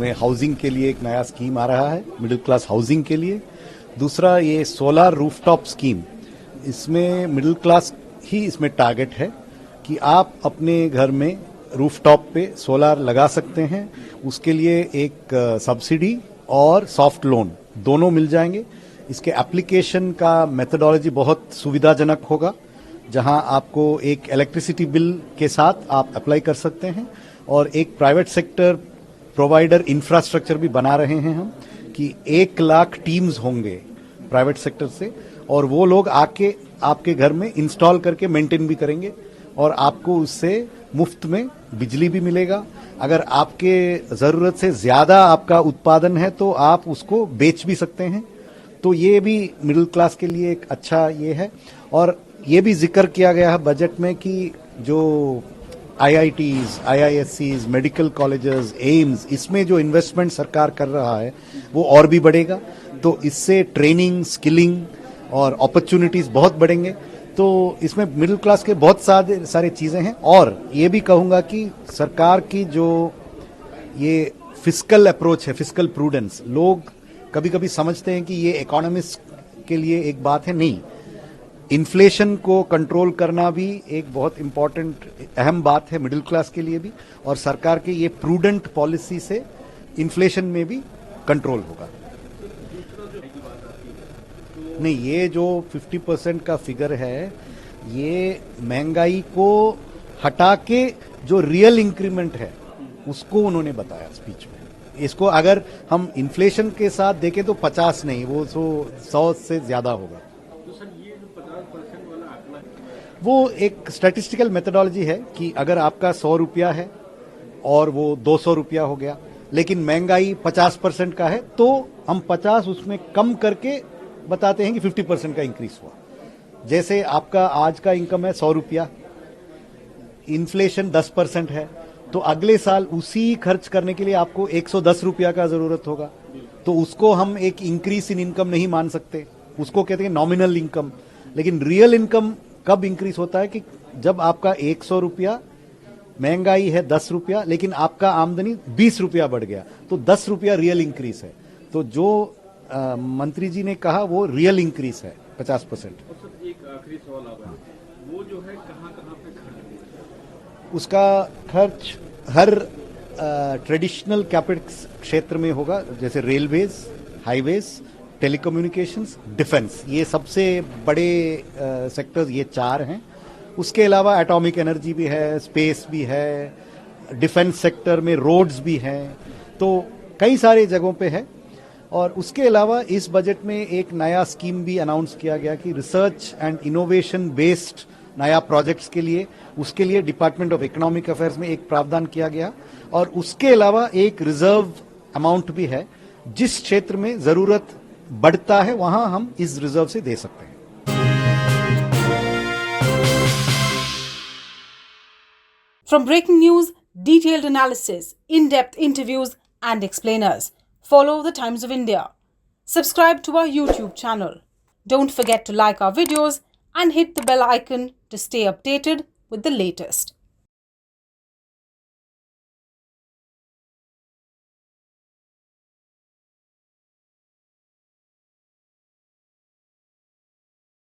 उसमें हाउसिंग के लिए एक नया स्कीम आ रहा है, मिडिल क्लास हाउसिंग के लिए। दूसरा ये सोलर रूफटॉप स्कीम, इसमें मिडिल क्लास ही इसमें टारगेट है कि आप अपने घर में रूफटॉप पे सोलर लगा सकते हैं। उसके लिए एक सब्सिडी और सॉफ्ट लोन दोनों मिल जाएंगे। इसके एप्लीकेशन का मेथोडोलॉजी बहुत सुविधाजनक होगा, जहां आपको एक इलेक्ट्रिसिटी बिल के साथ आप अप्लाई कर सकते हैं और एक प्राइवेट सेक्टर प्रोवाइडर इंफ्रास्ट्रक्चर भी बना रहे हैं हम कि 1 लाख टीम्स होंगे प्राइवेट सेक्टर से और वो लोग आके आपके घर में इंस्टॉल करके मेंटेन भी करेंगे और आपको उससे मुफ्त में बिजली भी मिलेगा। अगर आपके जरूरत से ज्यादा आपका उत्पादन है तो आप उसको बेच भी सकते हैं। तो ये भी मिडिल क्लास के लिए एक अच्छा ये है। और ये भी जिक्र किया गया है बजट में कि जो IITs, IISCs, medical colleges, AIIMS, इसमें जो इन्वेस्टमेंट सरकार कर रहा है वो और भी बढ़ेगा। तो इससे ट्रेनिंग, स्किलिंग और अपॉर्चुनिटीज बहुत बढ़ेंगे। तो इसमें मिडिल क्लास के बहुत सारे चीजें हैं। और ये भी कहूंगा कि सरकार की जो ये फिस्कल अप्रोच है, फिस्कल प्रूडेंस, लोग कभी कभी समझते हैं कि ये इकोनॉमिस्ट के लिए एक बात है, नहीं। इन्फ्लेशन को कंट्रोल करना भी एक बहुत इंपॉर्टेंट अहम बात है मिडिल क्लास के लिए भी, और सरकार की ये प्रूडेंट पॉलिसी से इन्फ्लेशन में भी कंट्रोल होगा। नहीं, ये जो 50% का फिगर है, ये महंगाई को हटा के जो रियल इंक्रीमेंट है उसको उन्होंने बताया स्पीच में। इसको अगर हम इन्फ्लेशन के साथ देखें तो 50 नहीं, वो 100 से ज्यादा होगा। तो सर ये जो 50% वाला आंकड़ा है, वो एक स्टैटिस्टिकल मेथोडोलॉजी है कि अगर आपका 100 रुपया है और वो 200 रुपया हो गया, लेकिन महंगाई 50% का है, तो हम 50 उसमें कम करके बताते हैं कि 50% का इंक्रीज हुआ। जैसे आपका आज का इनकम है 100 रुपया, इन्फ्लेशन 10% है, तो अगले साल उसी खर्च करने के लिए आपको 110 रुपया का जरूरत होगा। तो उसको हम एक इंक्रीज इन इनकम नहीं मान सकते, उसको कहते हैं नॉमिनल इनकम। लेकिन रियल इनकम कब इंक्रीज होता है कि जब आपका 100 रुपया, महंगाई है 10 रुपया, लेकिन आपका आमदनी 20 रुपया बढ़ गया, तो 10 रुपया रियल इंक्रीज है। तो जो मंत्री जी ने कहा वो रियल इंक्रीज है 50%। और सर एक आखिरी सवाल आ रहा है, वो जो है कहाँ कहाँ पे खर्च, उसका खर्च हर ट्रेडिशनल कैपिटल क्षेत्र में होगा, जैसे रेलवेज, हाईवेज, टेलीकम्युनिकेशंस, डिफेंस, ये सबसे बड़े सेक्टर्स ये 4 हैं। उसके अलावा एटॉमिक एनर्जी भी है, स्पेस भी है, डिफेंस सेक्टर में रोड्स भी हैं, तो कई सारे जगहों पे है। और उसके अलावा इस बजट में एक नया स्कीम भी अनाउंस किया गया कि रिसर्च एंड इनोवेशन बेस्ड नया प्रोजेक्ट्स के लिए, उसके लिए डिपार्टमेंट ऑफ इकोनॉमिक अफेयर्स में एक प्रावधान किया गया। और उसके अलावा एक रिजर्व अमाउंट भी है, जिस क्षेत्र में जरूरत बढ़ता है वहां हम इस रिजर्व से दे सकते हैं। From breaking news, detailed analysis, in-depth interviews and explainers, follow the Times of India. Subscribe to our YouTube channel. Don't forget to like our videos and hit the bell icon to stay updated with the latest.